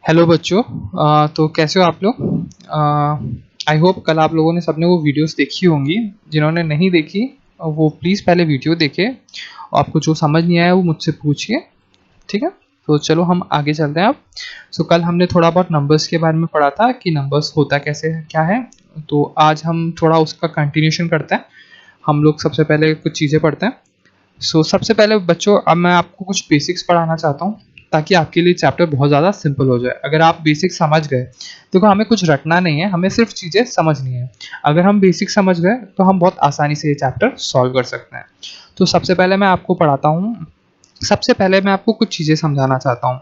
Hello बच्चों। तो कैसे हो आप लोग? आई होप कल आप लोगों ने सबने वो वीडियोस देखी होंगी। जिन्होंने नहीं देखी वो प्लीज़ पहले वीडियो देखे और आपको जो समझ नहीं आया वो मुझसे पूछिए, ठीक है? तो चलो हम आगे चलते हैं अब। कल हमने थोड़ा बहुत नंबर्स के बारे में पढ़ा था कि नंबर्स होता कैसे है, क्या है। तो आज हम थोड़ा उसका कंटिन्यूशन करते हैं। हम लोग सबसे पहले कुछ चीज़ें पढ़ते हैं। सबसे पहले बच्चों अब मैं आपको कुछ बेसिक्स पढ़ाना चाहता हूँ ताकि आपके लिए चैप्टर बहुत ज़्यादा सिंपल हो जाए। अगर आप बेसिक समझ गए, देखो हमें कुछ रटना नहीं है, हमें सिर्फ चीज़ें समझनी है। अगर हम बेसिक समझ गए तो हम बहुत आसानी से ये चैप्टर सॉल्व कर सकते हैं। तो सबसे पहले मैं आपको पढ़ाता हूँ। सबसे पहले मैं आपको कुछ चीज़ें समझाना चाहता हूँ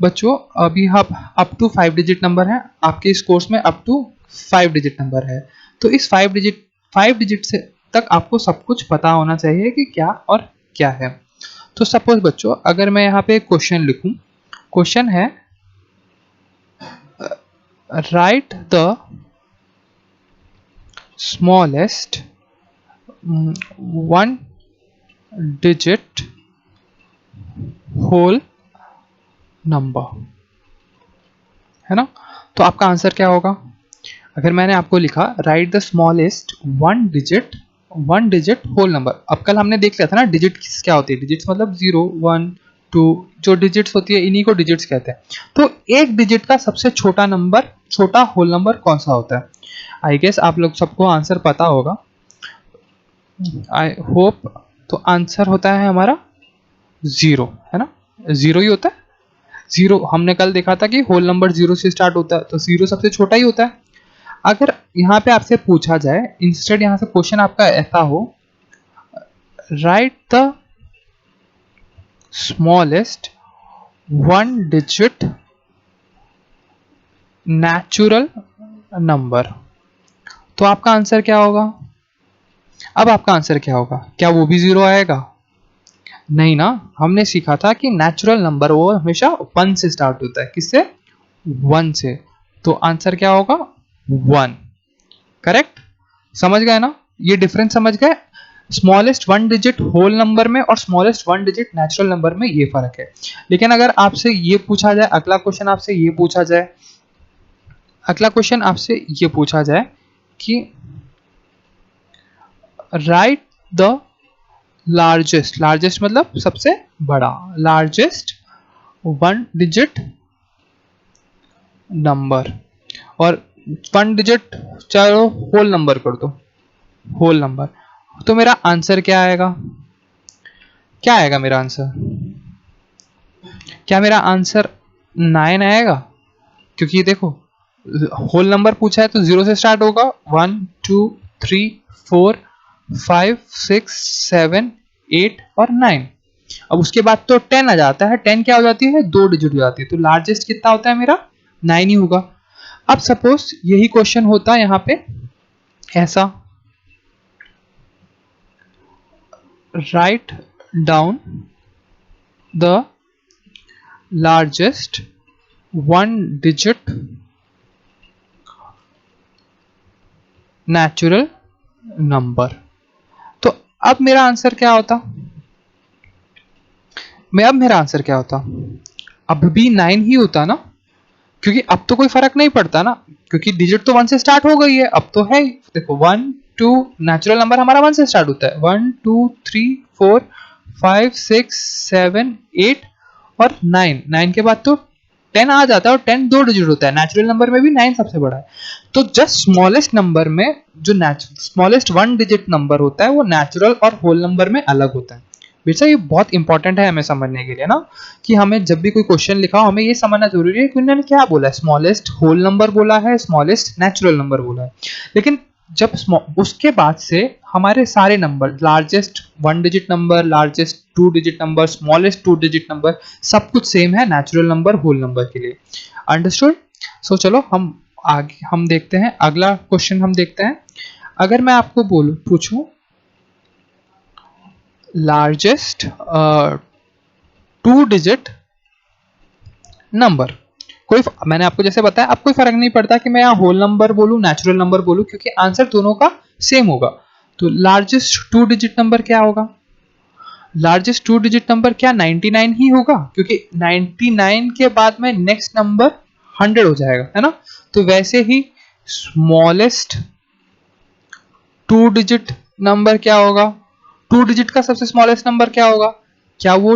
बच्चों। अभी हम अप टू 5 डिजिट नंबर है आपके इस कोर्स में, अप टू 5 डिजिट नंबर है। तो इस 5 डिजिट से तक आपको सब कुछ पता होना चाहिए कि क्या और क्या है। तो सपोज बच्चों अगर मैं यहाँ पे एक क्वेश्चन लिखूं, क्वेश्चन है write the smallest 1 digit whole number, है ना? तो आपका आंसर क्या होगा? अगर मैंने आपको लिखा write the smallest 1 digit whole number. अब कल हमने देख लिया था ना डिजिट क्या होती है। डिजिट्स मतलब 0 1 2, जो डिजिट्स होती है इन्हीं को डिजिट्स कहते हैं। तो एक डिजिट का सबसे छोटा नंबर, छोटा होल नंबर कौन सा होता है? आई गेस आप लोग सबको आंसर पता होगा, आई होप। तो आंसर होता है हमारा 0, है ना? 0 ही होता है। 0 हमने कल देखा था कि होल नंबर 0 से स्टार्ट होता है, तो 0 सबसे छोटा ही होता है। अगर यहाँ पे आपसे पूछा जाए, इंस्टेड यहाँ से क्वेश्चन आपका ऐसा हो, right the smallest 1 digit natural number, तो आपका आंसर क्या होगा? अब आपका आंसर क्या होगा? क्या वो भी 0 आएगा? नहीं ना। हमने सीखा था कि नेचुरल नंबर वो हमेशा 1 से स्टार्ट होता है। किससे? 1 से। तो आंसर क्या होगा? 1। करेक्ट। समझ गए ना? ये डिफरेंस समझ गए? स्मॉलेस्ट 1 डिजिट होल नंबर में और स्मॉलेस्ट 1 डिजिट नेचुरल नंबर में ये फर्क है। लेकिन अगर आपसे ये पूछा जाए, अगला क्वेश्चन आपसे ये पूछा जाए, अगला क्वेश्चन आपसे ये पूछा जाए कि राइट द लार्जेस्ट, लार्जेस्ट मतलब सबसे बड़ा, लार्जेस्ट 1 डिजिट नंबर, और 1 डिजिट चलो होल नंबर कर दो, होल नंबर। तो मेरा आंसर क्या आएगा? क्या आएगा मेरा आंसर? क्या मेरा आंसर 9 आएगा? क्योंकि देखो होल नंबर पूछा है तो 0 से स्टार्ट होगा। 1 2 3 4 5 6 7 8 और 9। अब उसके बाद तो 10 आ जाता है। 10 क्या हो जाती है? 2 डिजिट हो जाती है। तो लार्जेस्ट कितना होता है मेरा? 9 ही होगा। अब सपोज यही क्वेश्चन होता है यहाँ पे ऐसा, write down the largest 1 digit natural number. तो अब मेरा आंसर क्या होता? अब मेरा आंसर क्या होता? अब भी 9 ही होता ना, क्योंकि अब तो कोई फर्क नहीं पड़ता ना, क्योंकि डिजिट तो 1 से स्टार्ट हो गई है, अब तो है ही। देखो 1 2, नेचुरल नंबर हमारा 1 से स्टार्ट होता है। 1 2 3 4 5 6 7 8 और 9। 9 के बाद तो 10 आ जाता है, और 10 2 डिजिट होता है। नेचुरल नंबर में भी 9 सबसे बड़ा है। तो जस्ट स्मॉलेस्ट नंबर में जो स्मॉलेस्ट 1 डिजिट नंबर होता है वो नेचुरल और होल नंबर में अलग होता है। बेटा ये बहुत इंपॉर्टेंट है हमें समझने के लिए ना, कि हमें जब भी कोई क्वेश्चन लिखा हो हमें ये समझना जरूरी है कि उन्होंने क्या बोला है। स्मॉलेस्ट होल नंबर बोला है, स्मॉलेस्ट नेचुरल नंबर बोला है। लेकिन जब उसके बाद से हमारे सारे number, largest 1 digit number, largest 2 digit number, smallest 2 digit number, सब कुछ सेम है नेचुरल नंबर होल नंबर के लिए। अंडरस्टूड? चलो हम आगे हम देखते हैं, अगला क्वेश्चन हम देखते हैं। अगर मैं आपको बोलूं, पूछूं लार्जेस्ट 2 डिजिट नंबर, कोई मैंने आपको जैसे बताया अब कोई फर्क नहीं पड़ता कि मैं यहाँ होल नंबर बोलूं नेचुरल नंबर बोलूं, क्योंकि आंसर दोनों का सेम होगा। तो लार्जेस्ट 2 डिजिट नंबर क्या होगा? लार्जेस्ट 2 डिजिट नंबर क्या 99 ही होगा? क्योंकि 99 के बाद में नेक्स्ट नंबर 100 हो जाएगा, है ना। तो वैसे ही स्मॉलेस्ट 2 डिजिट नंबर क्या होगा, 2 डिजिट का सबसे स्मॉलेस्ट नंबर क्या होगा, क्या वो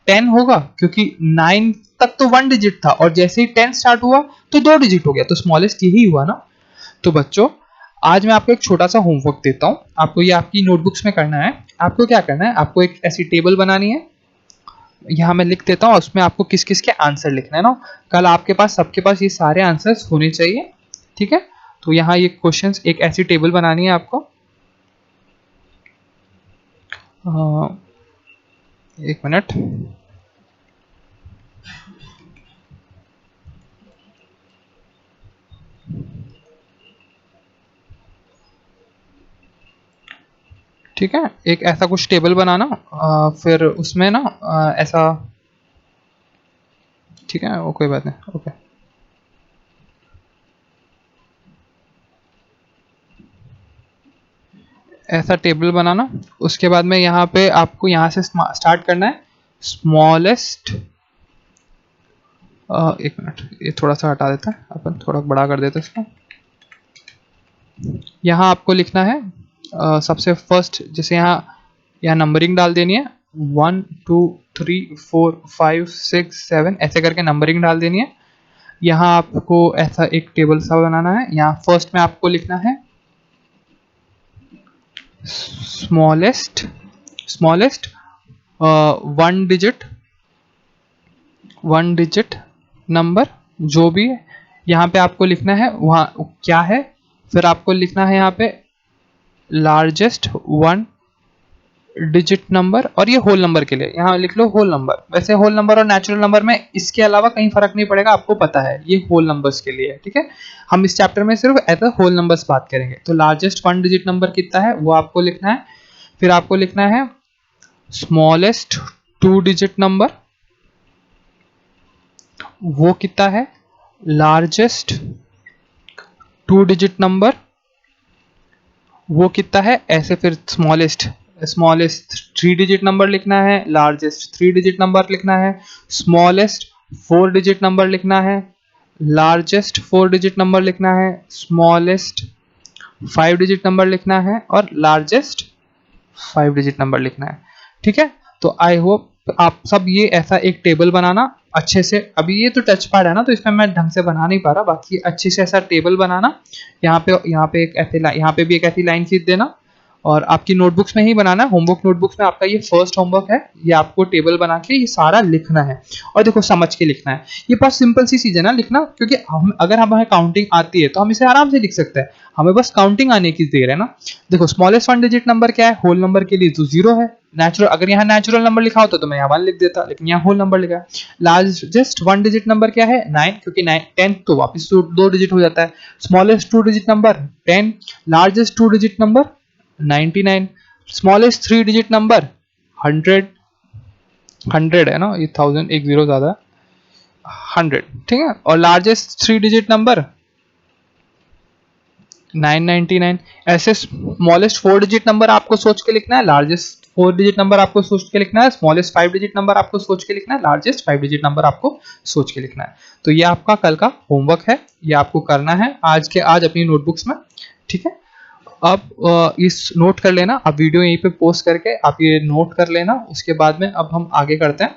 10 होगा, क्योंकि 9 तक तो 1 डिजिट था और जैसे ही 10 स्टार्ट हुआ तो 2 डिजिट हो गया, तो स्मॉलेस्ट यही हुआ ना। तो बच्चों, आज मैं आपको एक छोटा सा होमवर्क देता हूं, आपको ये आपकी नोटबुक्स में करना है। आपको क्या करना है, आपको एक ऐसी टेबल बनानी है, यहाँ मैं लिख देता हूँ, उसमें आपको किस किस के आंसर लिखना है ना। कल आपके पास सबके पास ये सारे आंसर्स होने चाहिए, ठीक है। तो यहाँ ये क्वेश्चंस, एक ऐसी टेबल बनानी है आपको। एक मिनट। ठीक है, एक ऐसा कुछ टेबल बनाना, फिर उसमें ना ऐसा, ठीक है, वो कोई बात नहीं, ओके। ऐसा टेबल बनाना, उसके बाद में यहाँ पे आपको यहाँ से स्टार्ट करना है, स्मॉलेस्ट, एक मिनट, ये थोड़ा सा हटा देता है, अपन थोड़ा बड़ा कर देते हैं इसको। यहाँ आपको लिखना है सबसे फर्स्ट, जैसे यहाँ यहाँ नंबरिंग डाल देनी है, 1 2 3 4 5 6 7 ऐसे करके नंबरिंग डाल देनी है। यहाँ आपको ऐसा एक टेबल सा बनाना है, यहाँ फर्स्ट में आपको लिखना है smallest, smallest 1 digit, 1 digit number जो भी है, यहाँ पे आपको लिखना है वहाँ क्या है, फिर आपको लिखना है यहाँ पे लार्जेस्ट 1 डिजिट नंबर, और ये होल नंबर के लिए यहाँ लिख लो होल नंबर। वैसे होल नंबर और नेचुरल नंबर में इसके अलावा कहीं फर्क नहीं पड़ेगा, आपको पता है ये होल नंबर्स के लिए है, ठीक है। हम इस चैप्टर में सिर्फ एज अ होल नंबर्स बात करेंगे। तो लार्जेस्ट 1 डिजिट नंबर कितना है वो आपको लिखना है, फिर आपको लिखना है स्मॉलेस्ट 2 डिजिट नंबर वो कितना है, लार्जेस्ट 2 डिजिट नंबर वो कितना है, ऐसे फिर स्मॉलेस्ट, स्मॉलेस्ट 3 डिजिट नंबर लिखना है, लार्जेस्ट 3 डिजिट नंबर लिखना है, स्मॉलेस्ट 4 डिजिट नंबर लिखना है, लार्जेस्ट 4 डिजिट नंबर लिखना है, स्मॉलेस्ट 5 डिजिट नंबर लिखना है, और लार्जेस्ट 5 डिजिट नंबर लिखना है, ठीक है। तो आई होप आप सब ये ऐसा एक टेबल बनाना अच्छे से। अभी ये तो टच पैड है ना, तो इसमें मैं ढंग से बना नहीं पा रहा, बाकी अच्छे से ऐसा टेबल बनाना। यहाँ पे एक ऐसे यहाँ पे भी एक ऐसी लाइन खींच देना, और आपकी नोटबुक्स में ही बनाना है, होमवर्क नोटबुक्स में आपका ये फर्स्ट होमवर्क है, ये आपको टेबल बना के ये सारा लिखना है, और देखो समझ के लिखना है। ये बहुत सिंपल सी चीज है ना लिखना, क्योंकि हम अगर हमें काउंटिंग आती है तो हम इसे आराम से लिख सकते हैं, हमें बस काउंटिंग आने की देर है ना। देखो स्मॉलेस्ट 1 डिजिट नंबर क्या है, होल नंबर के लिए तो 0 है, नेचुरल, अगर यहाँ नेचुरल नंबर लिखा होता तो मैं यहाँ 1 लिख देता, लेकिन यहाँ होल नंबर लिखा है। लार्जेस्ट 1 डिजिट नंबर क्या है, 9, क्योंकि 9 10 तो वापस 2 डिजिट हो जाता है। Smallest 2 digit number 10, largest 2 digit number 99, smallest 3 digit number 100, 100 है ना, ये 1000 एक जीरो ज्यादा है, 100, ठीक है। और लार्जेस्ट 3 डिजिट नंबर 999। ऐसे स्मॉलेस्ट 4 डिजिट नंबर आपको सोच के लिखना है, लार्जेस्ट 4 डिजिट नंबर आपको सोच के लिखना है, स्मॉलेस्ट 5 डिजिट नंबर आपको सोच के लिखना है, लार्जेस्ट 5 डिजिट नंबर आपको सोच के लिखना है। तो ये आपका कल का होमवर्क है, ये आपको करना है आज अपनी नोटबुक्स में, ठीक है। अब इस नोट कर लेना, अब वीडियो यहीं पे पोस्ट करके आप ये नोट कर लेना। उसके बाद में अब हम आगे करते हैं,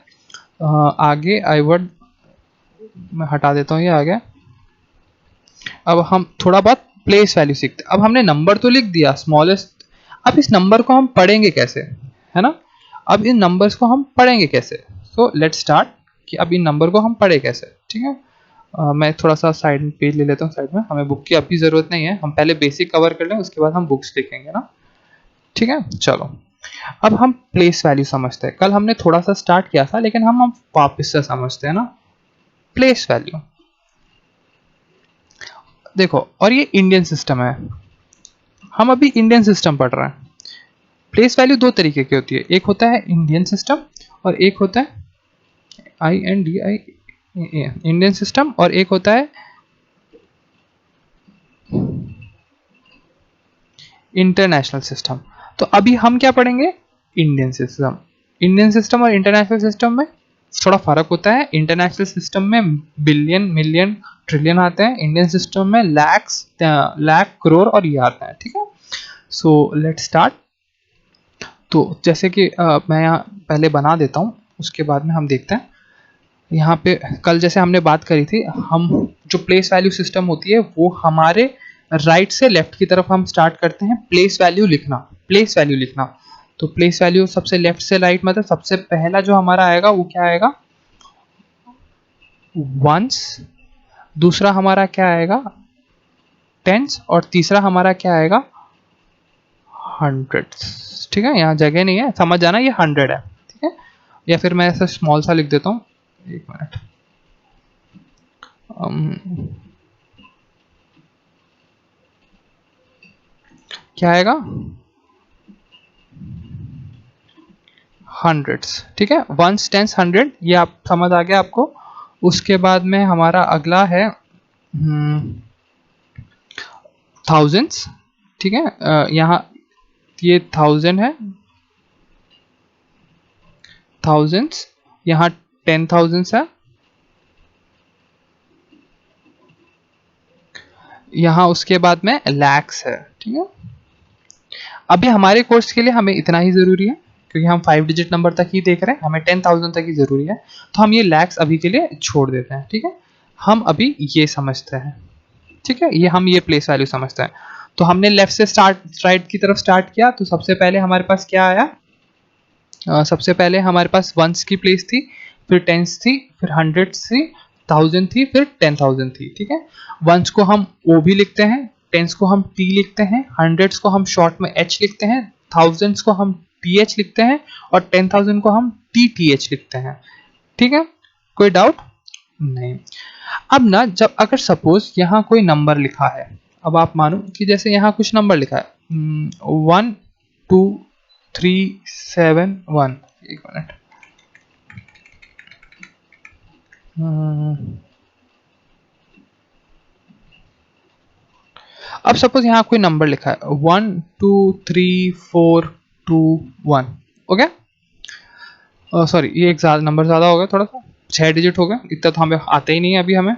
आगे आई वर्ड मैं हटा देता हूँ, ये आ गया। अब हम थोड़ा बहुत प्लेस वैल्यू सीखते हैं। अब हमने नंबर तो लिख दिया स्मॉलेस्ट, अब इस नंबर को हम पढ़ेंगे कैसे, है ना। अब इन नंबर्स को हम पढ़ेंगे कैसे, सो लेट्स स्टार्ट कि अब इन नंबर को हम पढ़े कैसे, ठीक है। मैं थोड़ा सा साइड पेज ले लेता हूँ, साइड में हमें बुक की अभी ज़रूरत नहीं है, हम पहले बेसिक कवर कर लें, उसके बाद हम बुक्स लिखेंगे ना, ठीक है। चलो, अब हम प्लेस वैल्यू समझते हैं। कल हमने थोड़ा सा स्टार्ट किया था, लेकिन हम वापस से समझते हैं ना प्लेस वैल्यू। देखो, और ये इंडियन सिस्टम है, हम अभी इंडियन सिस्टम पढ़ रहे हैं। प्लेस वैल्यू दो तरीके की होती है, एक होता है इंडियन सिस्टम और एक होता है INDI इंडियन सिस्टम, और एक होता है इंटरनेशनल सिस्टम। तो अभी हम क्या पढ़ेंगे, इंडियन सिस्टम। इंडियन सिस्टम और इंटरनेशनल सिस्टम में थोड़ा फर्क होता है। इंटरनेशनल सिस्टम में बिलियन, मिलियन, ट्रिलियन आते हैं, इंडियन सिस्टम में लैक्स, लाख, करोड़ और ये आता है, ठीक है। So let's start. तो जैसे कि मैं यहाँ पहले बना देता हूँ, उसके बाद में हम देखते हैं। यहाँ पे कल जैसे हमने बात करी थी, हम जो प्लेस वैल्यू सिस्टम होती है वो हमारे राइट से लेफ्ट की तरफ हम स्टार्ट करते हैं प्लेस वैल्यू लिखना, प्लेस वैल्यू लिखना। तो प्लेस वैल्यू सबसे लेफ्ट से राइट, मतलब सबसे पहला जो हमारा आएगा वो क्या आएगा, वंस, दूसरा हमारा क्या आएगा, टेंस, और तीसरा हमारा क्या आएगा, हंड्रेड्स, ठीक है। यहाँ जगह नहीं है, समझ जाना ये 100 है, ठीक है। या फिर मैं ऐसा स्मॉल सा लिख देता हूँ, एक मिनट। क्या आएगा, हंड्रेड्स, ठीक है। वंस, टेंस, 100, ये आप समझ आ गया आपको। उसके बाद में हमारा अगला है थाउजेंड्स, ठीक है। यहाँ ये 1000 है, थाउजेंड्स, यहाँ 10,000 है, यहाँ उसके बाद में लैक्स है, ठीक है। अभी हमारे कोर्स के लिए हमें इतना ही ज़रूरी है, क्योंकि हम 5 डिजिट नंबर तक ही देख रहे हैं, हमें 10,000 तक ही ज़रूरी है, तो हम ये लैक्स अभी के लिए छोड़ देते हैं, ठीक है। हम अभी ये समझते हैं, ठीक है, ये हम ये प्लेस वैल्यू समझते हैं। तो हमने लेफ्ट से स्टार्ट, राइट की तरफ स्टार्ट किया, तो सबसे पहले हमारे पास क्या आया, सबसे पहले हमारे पास वंस की प्लेस थी, फिर टेंस थी, फिर हंड्रेड्स थी, 1000 थी, फिर 10,000 थी, ठीक है। वंस को हम ओ भी लिखते हैं, टेंस को हम टी लिखते हैं, हंड्रेड्स को हम शॉर्ट में एच लिखते हैं, थाउजेंड्स को हम टी एच लिखते हैं, और 10,000 को हम टी एच लिखते हैं, ठीक है। कोई डाउट नहीं। अब ना, जब अगर सपोज यहाँ कोई नंबर लिखा है, अब आप मानो कि जैसे यहाँ कुछ नंबर लिखा है 1 2 3 7 1, एक मिनट, अब सपोज यहाँ कोई नंबर लिखा है 1 2 3 4 2 1, ओके। सॉरी, ये एक नंबर ज़्यादा हो गया, थोड़ा सा 6 डिजिट हो गया, इतना तो हमें आता ही नहीं है अभी हमें,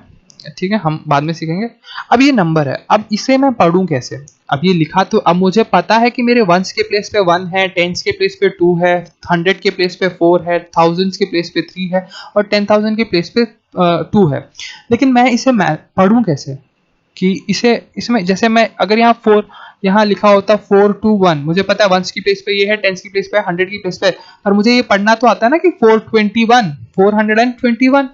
ठीक है, हम बाद में सीखेंगे। अब ये नंबर है, अब इसे मैं पढ़ूं कैसे। अब ये लिखा, तो अब मुझे पता है कि मेरे वंस के प्लेस पे 1 है, टेंस के प्लेस पे 2 है, 100 के प्लेस पे 4 है, थाउजेंड्स के प्लेस पे 3 है, और 10,000 के प्लेस पे 2 है। लेकिन मैं इसे पढ़ूं कैसे, कि इसे, इसमें जैसे मैं अगर यहाँ 4 यहाँ लिखा होता 4 2 1, मुझे पता है वंस की प्लेस पे ये है, टेंस की प्लेस पे, 100 की प्लेस पे, और मुझे ये पढ़ना तो आता है ना कि 421, 421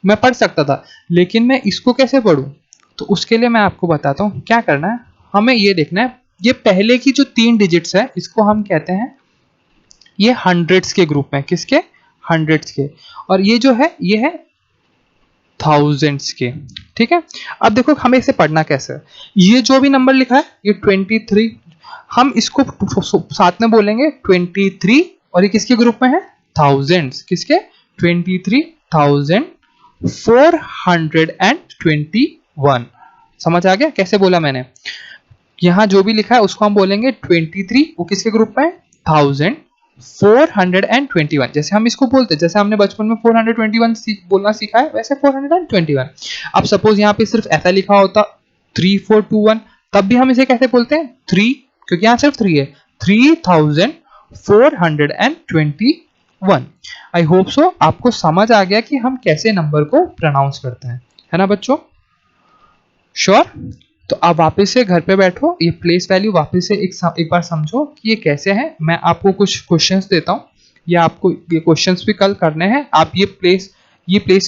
मैं पढ़ सकता था। लेकिन मैं इसको कैसे पढ़ूं, तो उसके लिए मैं आपको बताता हूँ क्या करना है। हमें ये देखना है, ये पहले की जो 3 डिजिट्स है, इसको हम कहते हैं, ये हंड्रेड्स के ग्रुप में, किसके, हंड्रेड्स के, और ये जो है ये है थाउजेंड्स के, ठीक है। अब देखो हमें इसे पढ़ना कैसे है, ये जो भी नंबर लिखा है ये 23, हम इसको साथ में बोलेंगे 23, और ये किसके ग्रुप में है, थाउजेंड्स, किसके, 23,421। समझ आ गया कैसे बोला मैंने। यहाँ जो भी लिखा है उसको हम बोलेंगे 23, वो किसके ग्रुप में है, 1,421। जैसे हम इसको बोलते हैं, जैसे हमने बचपन में 421 बोलना सीखा है, वैसे 421। अब सपोज यहाँ पे सिर्फ ऐसा लिखा होता 3421, तब भी हम इसे कैसे बोलते हैं, 3, क्योंकि यहाँ सिर्फ 3 है, 3,421। आई होप सो आपको समझ आ गया कि हम कैसे नंबर को प्रोनाउंस करते हैं, है ना बच्चों, श्योर। तो आप वापस से घर पे बैठो, ये प्लेस वैल्यू वापस से एक बार समझो कि ये कैसे है। मैं आपको कुछ क्वेश्चंस देता हूँ, या आपको ये क्वेश्चंस भी कल करने हैं। आप ये प्लेस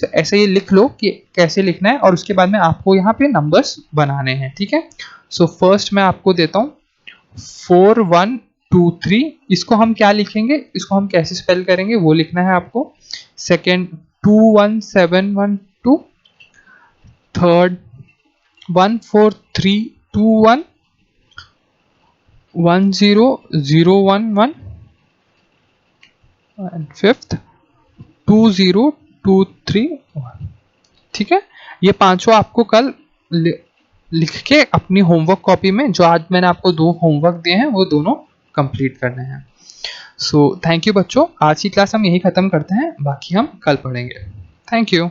ऐसे ही लिख लो कि कैसे लिखना है, और उसके बाद में आपको यहाँ पे नंबर्स बनाने हैं, ठीक है। सो फर्स्ट मैं आपको देता हूँ 4123, इसको हम क्या लिखेंगे, इसको हम कैसे स्पेल करेंगे वो लिखना है आपको। सेकेंड 21712, थर्ड 14321, 10011, एंड फिफ्थ 20231, ठीक है। ये पांचों आपको कल लिख के अपनी होमवर्क कॉपी में, जो आज मैंने आपको 2 होमवर्क दिए हैं वो दोनों कंप्लीट करने हैं। सो थैंक यू बच्चों, आज की क्लास हम यही ख़त्म करते हैं, बाकी हम कल पढ़ेंगे। Thank you.